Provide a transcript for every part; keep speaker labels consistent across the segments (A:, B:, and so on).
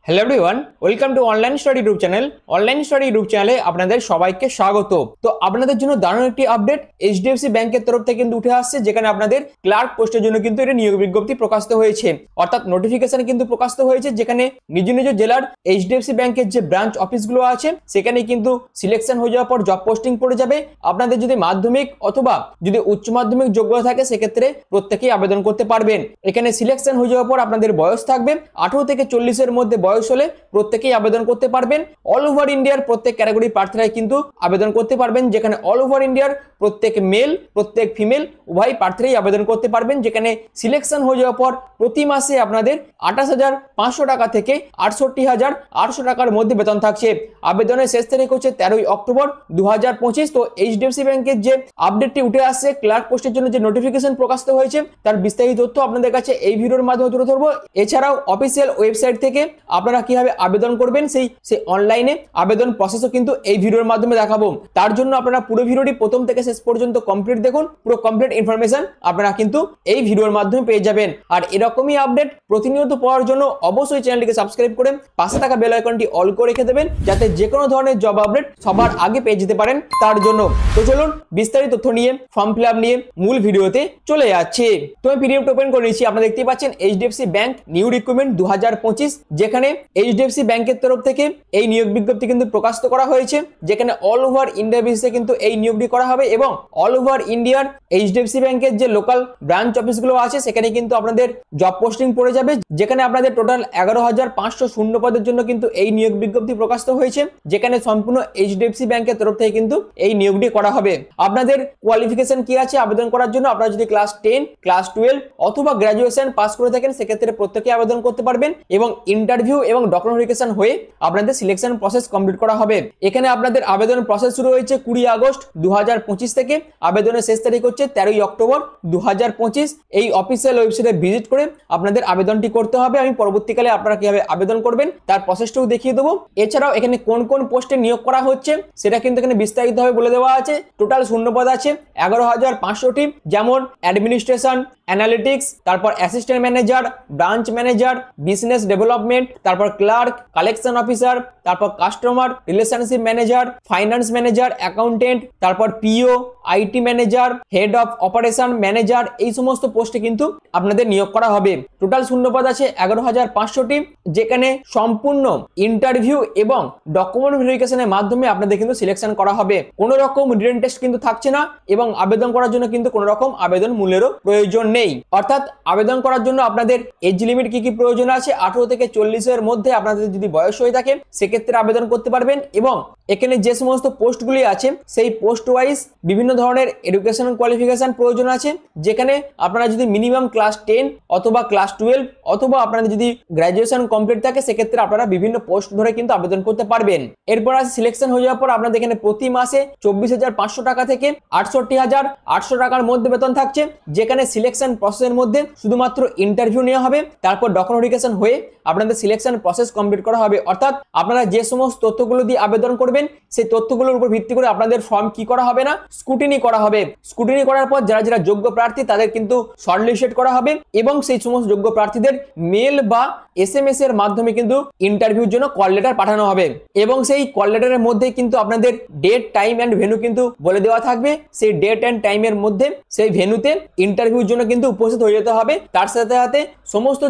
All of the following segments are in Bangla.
A: Hello everyone, welcome to online study YouTube channel. Online study YouTube চ্যানেলে আপনাদের সবাইকে স্বাগত। তো আপনাদের জন্য দারুণ একটি আপডেট এইচডিএফসি ব্যাংকের তরফ থেকে কিন্তু উঠে আসছে, যেখানে আপনাদের ক্লার্ক পোস্টের জন্য কিন্তু এটা নিয়োগ বিজ্ঞপ্তি প্রকাশিত হয়েছে, অর্থাৎ নোটিফিকেশন কিন্তু প্রকাশিত হয়েছে, যেখানে নিজ নিজ জেলার এইচডিএফসি ব্যাংকের যে ব্রাঞ্চ অফিসগুলো আছে সেখানে কিন্তু সিলেকশন হয়ে যাওয়ার পর জব পোস্টিং পড়ে যাবে। আপনাদের যদি মাধ্যমিক অথবা যদি উচ্চ মাধ্যমিক যোগ্যতা থাকে সেক্ষেত্রে প্রত্যেকেই আবেদন করতে পারবেন। এখানে সিলেকশন হয়ে যাওয়ার পর আপনাদের বয়স থাকবে 18 থেকে 40-এর মধ্যে বয়স হলে প্রত্যেকেই আবেদন করতে পারবেন। অল ওভার ইন্ডিয়ার প্রত্যেক ক্যাটাগরি প্রার্থীরাই কিন্তু আবেদন করতে পারবেন, যেখানে অল ওভার ইন্ডিয়ার প্রত্যেক মেল প্রত্যেক ফিমেল উভয় প্রার্থীরাই আবেদন করতে পারবেন। যেখানে সিলেকশন হয়ে যাওয়ার পর প্রতি মাসে আপনাদের 28,500 টাকা থেকে 68,800 টাকার মধ্যে বেতন থাকছে। আবেদনের শেষ তারিখ হচ্ছে 13 অক্টোবর 2025। তো এইচডিএফসি ব্যাংকের যে আপডেটটি উঠে আসছে ক্লার্ক পোস্টের জন্য যে নোটিফিকেশন প্রকাশিত হয়েছে তার বিস্তারিত তথ্য আপনাদের কাছে এই ভিডিওর মাধ্যমে তুলে ধরবো। এছাড়াও অফিসিয়াল ওয়েবসাইট থেকে আপনারা কিভাবে আবেদন করবেন সেই অনলাইনে আবেদন প্রসেসও কিন্তু এই ভিডিওর মাধ্যমে দেখাবো। তার জন্য আপনারা পুরো ভিডিওটি প্রথম থেকে শেষ পর্যন্ত কমপ্লিট দেখুন, পুরো কমপ্লিট ইনফরমেশন আপনারা কিন্তু এই ভিডিওর মাধ্যমে পেয়ে যাবেন। আর এরকমই আপডেট প্রতিনিয়ত পাওয়ার জন্য অবশ্যই চ্যানেলটিকে সাবস্ক্রাইব করে পাশে থাকা বেল আইকনটি অল করে রেখে দেবেন, যাতে যে কোনো ধরনের জব আপডেট সবার আগে পেয়ে যেতে পারেন তার জন্য। তো চলুন বিস্তারিত তথ্য নিয়ে ফর্ম ফিল আপ নিয়ে মূল ভিডিওতে চলে যাচ্ছে। তো আমি পিডিএফ ওপেন করে নিয়েছি, আপনারা দেখতে পাচ্ছেন এইচডিএফসি ব্যাংক নিউ রিক্রুটমেন্ট 2025, যেখানে এইচডিএফসি ব্যাংকের তরফ থেকে এই নিয়োগ বিজ্ঞপ্তি কিন্তু প্রকাশিত করা হয়েছে, যেখানে অল ওভার ইন্ডিয়া বেসিসে কিন্তু এই নিয়োগটি করা হবে এবং অল ওভার ইন্ডিয়ার এইচডিএফসি ব্যাংকের যে লোকাল ব্রাঞ্চ অফিসগুলো আছে সেখানে কিন্তু আপনাদের জব পোস্টিং পড়ে যাবে, যেখানে আপনাদের টোটাল 11,500 শূন্য পদের জন্য কিন্তু এই নিয়োগ বিজ্ঞপ্তি প্রকাশিত হয়েছে, যেখানে সম্পূর্ণ এইচডিএফসি ব্যাংকের তরফ থেকে কিন্তু এই নিয়োগটি করা হবে। আপনাদের কোয়ালিফিকেশন কি আছে আবেদন করার জন্য? আপনারা যদি ক্লাস 10, ক্লাস 12 অথবা গ্র্যাজুয়েশন পাস করে থাকেন সেক্ষেত্রে প্রত্যেকে আবেদন করতে পারবেন এবং ইন্টারভিউ এবং ডকুমেন্টেশন হয়ে আপনাদের সিলেকশন প্রসেস কমপ্লিট করা হবে। এখানে আপনাদের আবেদন প্রসেস শুরু হয়েছে 20 আগস্ট 2025 থেকে। আবেদনের শেষ তারিখ হচ্ছে 13 অক্টোবর 2025। এই অফিসিয়াল ওয়েবসাইটে ভিজিট করে আপনাদের আবেদনটি করতে হবে। আমি পরবর্তীকালে আপনারা কিভাবে আবেদন করবেন তার প্রসেসটাও দেখিয়ে দেবো। এছাড়াও এখানে কোন কোন পোস্টে নিয়োগ করা হচ্ছে সেটা কিন্তু এখানে বিস্তারিতভাবে বলে দেওয়া আছে। টোটাল শূন্যপদ আছে 11,500টি, যেমন অ্যাডমিনিস্ট্রেশন, অ্যানালিটিক্স, তারপর assistant manager, branch manager, business development, তারপর ক্লার্ক, কালেকশন অফিসার, তারপর customer relationship manager, finance manager, accountant, তারপর PO, IT manager, head of operation manager, এই সমস্ত পোস্টে কিন্তু আপনাদের নিয়োগ করা হবে। টোটাল শূন্যপদ আছে 11,500টি, যেখানে সম্পূর্ণ ইন্টারভিউ এবং ডকুমেন্ট ভেরিফিকেশনের মাধ্যমে আপনাদের কিন্তু সিলেকশন করা হবে। কোনো রকম রিটেন টেস্ট কিন্তু থাকছে না এবং আবেদন করার জন্য কিন্তু কোনো রকম আবেদন মূল্যেরও প্রয়োজন নেই। অর্থাৎ আবেদন করার জন্য আপনাদের এজ লিমিট কি প্রয়োজন আছে? 18 থেকে 40-এর মধ্যে আপনাদের যদি বয়স হয়ে থাকে সেক্ষেত্রে আবেদন করতে পারবেন এবং এখানে যে সমস্ত পোস্টগুলি আছে সেই পোস্ট ওয়াইজ বিভিন্ন ধরনের এডুকেশনাল কোয়ালিফিকেশন প্রয়োজন আছে, যেখানে আপনারা যদি মিনিমাম ক্লাস 10 অথবা ক্লাস 12 অথবা আপনাদের যদি গ্র্যাজুয়েশন কমপ্লিট থাকে সেক্ষেত্রে আপনারা বিভিন্ন পোস্ট ধরে কিন্তু আবেদন করতে পারবেন। এরপর আছে সিলেকশন হয়ে যাওয়ার পর আপনাদের এখানে প্রতি মাসে 24,500 টাকা থেকে 68,800 টাকার মধ্যে বেতন থাকছে, যেখানে সিলেকশন প্রসেসের মধ্যে শুধুমাত্র ইন্টারভিউ নেওয়া হবে, তারপর ডকুমেন্টেশন হয়ে আপনাদের সিলেকশন প্রসেস কমপ্লিট করা হবে। অর্থাৎ আপনারা যে সমস্ত তথ্যগুলো দিয়ে আবেদন করবেন সেই তথ্যগুলোর উপর ভিত্তি করে আপনাদের ফর্ম কি করা হবে না, স্ক্রুটিনি করা হবে। স্ক্রুটিনি করার পর যারা যারা যোগ্য প্রার্থী তাদের কিন্তু শর্টলিস্টেড করা হবে এবং সেই সমস্ত যোগ্য প্রার্থীদের মেল বা SMS এর মাধ্যমে কিন্তু ইন্টারভিউর জন্য কল লেটার পাঠানো হবে এবং সেই কল লেটারের মধ্যে কিন্তু আপনাদের ডেট, টাইম এন্ড ভেন্যু কিন্তু বলে দেওয়া থাকবে। সেই ডেট এন্ড টাইমের মধ্যে সেই ভেন্যুতে ইন্টারভিউর জন্য কিন্তু উপস্থিত হয়ে যেতে হবে। তার সাথে সাথে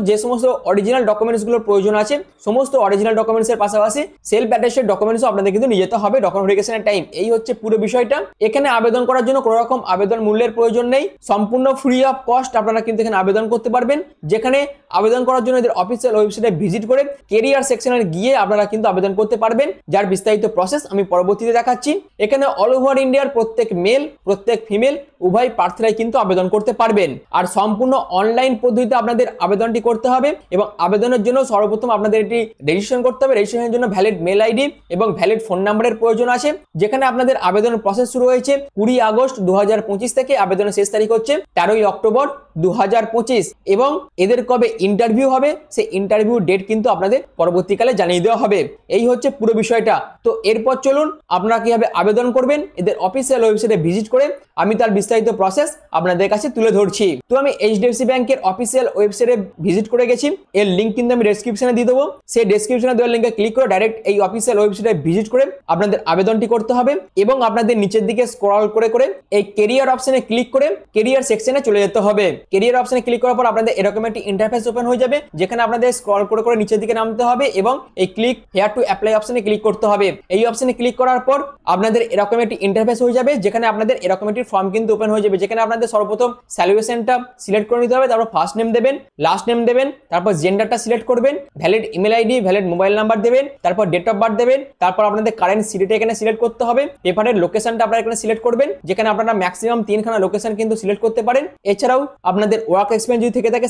A: যে সমস্ত অরিজিনাল ডকুমেন্টসগুলোর প্রয়োজন আছে সমস্ত অরিজিনাল ডকুমেন্টসের পাশাপাশি সেলফ অ্যাটেস্টেড ডকুমেন্টসও আপনাদের কিন্তু নিয়ে যেতে হবে ডকুমেন্টেশনের টাইম। এই হচ্ছে পুরো বিষয়টা। এখানে আবেদন করার জন্য কোনো রকম আবেদন মূল্যের প্রয়োজন নেই, সম্পূর্ণ ফ্রি অফ কস্ট আপনারা কিন্তু এখানে আবেদন করতে পারবেন। যেখানে আবেদন করার জন্য এদের অফিসিয়াল ওয়েবসাইটে ভিজিট করে কেরিয়ার সেকশনে গিয়ে আপনারা কিন্তু আবেদন করতে পারবেন, যার বিস্তারিত প্রসেস আমি পরবর্তীতে দেখাচ্ছি। এখানে অল ওভার ইন্ডিয়ার প্রত্যেক মেল প্রত্যেক ফিমেল উভয় প্রার্থীরাই কিন্তু আবেদন করতে পারবেন। আর সম্পূর্ণ অনলাইন পদ্ধতিতে আপনাদের আবেদনটি করতে হবে এবং আবেদনের জন্য সর্বপ্রথম আপনাদের এটি রেজিস্ট্রেশন করতে হবে। রেজিস্ট্রেশনের জন্য ভ্যালিড মেল আইডি এবং ভ্যালিড ফোন নাম্বারের প্রয়োজন আছে। যেখানে আপনাদের আবেদনের প্রসেস শুরু হয়েছে 20 আগস্ট 2025 থেকে, আবেদনের শেষ তারিখ হচ্ছে 13 অক্টোবর 2025 এবং এদের কবে ইন্টারভিউ হবে সেই ইন্টারভিউ ডেট কিন্তু আপনাদের পরবর্তীকালে জানিয়ে দেওয়া হবে। এই হচ্ছে পুরো বিষয়টা। তো এরপর চলুন আপনারা কিভাবে আবেদন করবেন এদের অফিসিয়াল ওয়েবসাইটে ভিজিট করে আমি তার বিস্তারিত প্রসেস আপনাদের কাছে তুলে ধরছি। তো আমি এইচডিএফসি ব্যাংকের অফিসিয়াল ওয়েবসাইটে ভিজিট করে গেছি, এর লিঙ্ক কিন্তু আমি ডেসক্রিপশনে দিয়ে দেবো। সেই ডেসক্রিপশনে দেওয়ার লিঙ্কে ক্লিক করে ডাইরেক্ট এই অফিসিয়াল ওয়েবসাইটে ভিজিট করে আপনাদের আবেদনটি করতে হবে এবং আপনাদের নিচের দিকে স্ক্রল করে করে এই কেরিয়ার অপশনে ক্লিক করে কেরিয়ার সেকশনে চলে যেতে হবে। কেরিয়ার অপশনে ক্লিক করার পর আপনাদের এরকম একটি ইন্টারফেস ওপেন হয়ে যাবে, যেখানে আপনাদের স্ক্রল করে করে নিচের দিকে নামতে হবে এবং এই ক্লিক হেয়ার টু অ্যাপ্লাই অপশনে ক্লিক করতে হবে। এই অপশনে ক্লিক করার পর আপনাদের এরকম একটি ইন্টারফেস হয়ে যাবে, যেখানে আপনাদের এরকম একটি ফর্ম কিন্তু ওপেন হয়ে যাবে, যেখানে আপনাদের সর্বপ্রথম স্যালুয়েশনটা সিলেক্ট করে নিতে হবে, তারপর ফার্স্ট নেম দেবেন, লাস্ট নেম দেবেন, তারপর জেন্ডারটা সিলেক্ট করবেন, valid email ID, valid mobile number দেবেন, তারপর ডেট অফ বার্থ দেবেন, তারপর আপনাদের কারেন্ট সিটিটা এখানে সিলেক্ট করতে হবে, পেপারের লোকেশনটা আপনারা এখানে সিলেক্ট করবেন, যেখানে আপনারা ম্যাক্সিমাম 3খানা লোকেশন কিন্তু সিলেক্ট করতে পারেন। এছাড়াও আপনাদের ওয়ার্ক এক্সপিরিয়েন্স যদি থেকে থাকে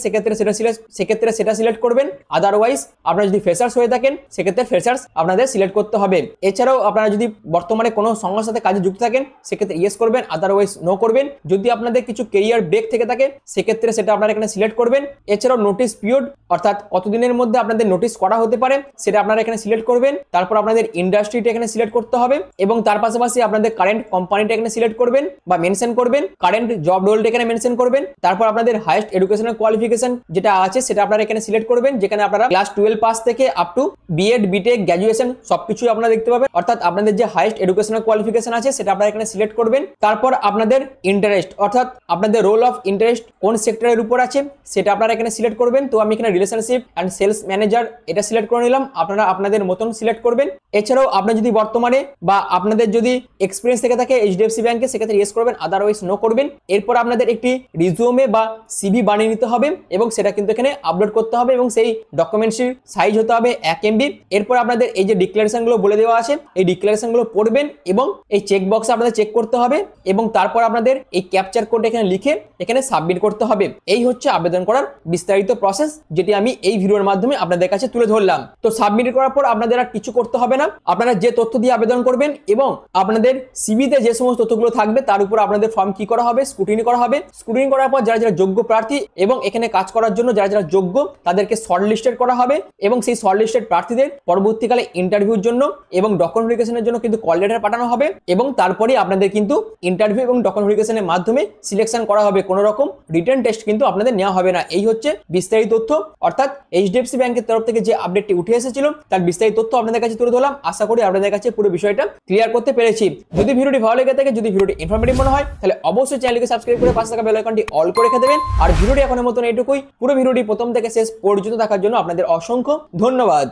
A: সেক্ষেত্রে সেটা সিলেক্ট করবেন। আদারওয়াইজ আপনারা যদি ফ্রেশার্স হয়ে থাকেন সেক্ষেত্রে ফ্রেশার্স আপনাদের সিলেক্ট করতে হবে। এছাড়াও আপনারা যদি বর্তমানে কোনো সংস্থার সাথে কাজে যুক্ত থাকেন সেক্ষেত্রে ইয়েস করবেন, আদারওয়াইজ নো করবেন। যদি আপনাদের কিছু কেরিয়ার ব্রেক থেকে থাকে সেক্ষেত্রে সেটা আপনারা এখানে সিলেক্ট করবেন। এছাড়াও নোটিস পিরিয়ড অর্থাৎ কতদিনের মধ্যে আপনাদের নোটিস করা হতে পারে সেটা আপনারা এখানে সিলেক্ট করবেন। তারপর আপনাদের ইন্ডাস্ট্রিটা এখানে সিলেক্ট করতে হবে এবং তার পাশাপাশি আপনাদের কারেন্ট কোম্পানিটা এখানে সিলেক্ট করবেন বা মেনশন করবেন, কারেন্ট জব রোলটা এখানে মেনশন করবেন। তারপর আপনাদের হাইয়েস্ট এডুকেশনাল কোয়ালিফিকেশন যেটা আছে সেটা আপনারা এখানে সিলেক্ট করবেন, যেখানে আপনারা ক্লাস 12 পাস থেকে up to BEd, BTech, graduation সবকিছুই আপনারা দেখতে পাবেন। অর্থাৎ আপনাদের যে হাইয়েস্ট এডুকেশনাল কোয়ালিফিকেশন আছে সেটা আপনারা এখানে সিলেক্ট করবেন। তারপর আপনাদের ইন্টারেস্ট অর্থাৎ আপনাদের রোল অফ ইন্টারেস্ট কোন সেক্টরের উপর আছে সেটা আপনারা এখানে সিলেক্ট করবেন। তো আমি এখানে রিলেশনশিপ অ্যান্ড সেলস ম্যানেজার এটা সিলেক্ট করে নিলাম, আপনারা আপনাদের মতন সিলেক্ট করবেন। এছাড়াও আপনার যদি বর্তমানে বা আপনাদের যদি এক্সপিরিয়েন্স থেকে থাকে এইচডিএফসি ব্যাংকে সেক্ষেত্রে ইয়েস করবেন, আদারওয়াইজ নো করবেন। এরপর আপনাদের একটি রিজিউমে বা সিভি বানিয়ে নিতে হবে এবং সেটা কিন্তু এখানে আপলোড করতে হবে এবং সেই ডকুমেন্টসের সাইজ হতে হবে 1 MB। এরপর আপনাদের এই যে ডিক্লারেশনগুলো বলে দেওয়া আছে এই ডিক্লারেশনগুলো পড়বেন এবং এই চেক বক্সে আপনাদের চেক করতে হবে এবং তারপর আপনাদের এই ক্যাপচার কোড এখানে লিখে এখানে সাবমিট করতে হবে। এই হচ্ছে আবেদন করার বিস্তারিত প্রসেস, যেটি আমি এই ভিডিওর মাধ্যমে আপনাদের কাছে তুলে ধরলাম। তো সাবমিট করার পর আপনাদের আর কিছু করতে হবে না, আপনারা যে তথ্য দিয়ে আবেদন করবেন এবং আপনাদের সিভিতে যে সমস্ত তথ্যগুলো থাকবে তার উপর আপনাদের ফর্ম কি করা হবে, স্ক্রুটিনি করা হবে। স্ক্রুটিনি করার পর যারা যারা যোগ্য প্রার্থী এবং এখানে কাজ করার জন্য যারা যারা যোগ্য তাদেরকে শর্ট লিস্টেড করা হবে এবং সেই শর্ট লিস্টেড প্রার্থীদের পরবর্তীকালে ইন্টারভিউর জন্য এবং ডকুমেন্ট ভেরিফিকেশনের জন্য কিন্তু কল লেটার পাঠানো হবে এবং তারপরে আপনাদের কিন্তু ইন্টারভিউ এবং ডকুমেন্ট ভেরিফিকেশনের মাধ্যমে সিলেকশন করা হবে, কোনো রকম রিটেন টেস্ট কিন্তু আপনাদের নেওয়া হবে না। এই হচ্ছে বিস্তারিত তথ্য, অর্থাৎ এইচডিএফসি ব্যাংকের তরফ থেকে যে আপডেটটি উঠে এসেছিল তার বিস্তারিত তথ্য আপনাদের কাছে তুলে ধরলাম। আশা করি আপনাদের কাছে পুরো বিষয়টা ক্লিয়ার করতে পেরেছি। যদি ভিডিওটি ভালো লেগে থাকে, যদি ভিডিওটি ইনফরমেটিভ মনে হয় তাহলে অবশ্যই চ্যানেলকে সাবস্ক্রাইব করে পাশে থাকা বেল আইকনটি অল করে রেখে দেবেন। আর ভিডিওটি এখনের মতন এইটুকুই। পুরো ভিডিওটি প্রথম থেকে শেষ পর্যন্ত দেখার জন্য আপনাদের অসংখ্য ধন্যবাদ।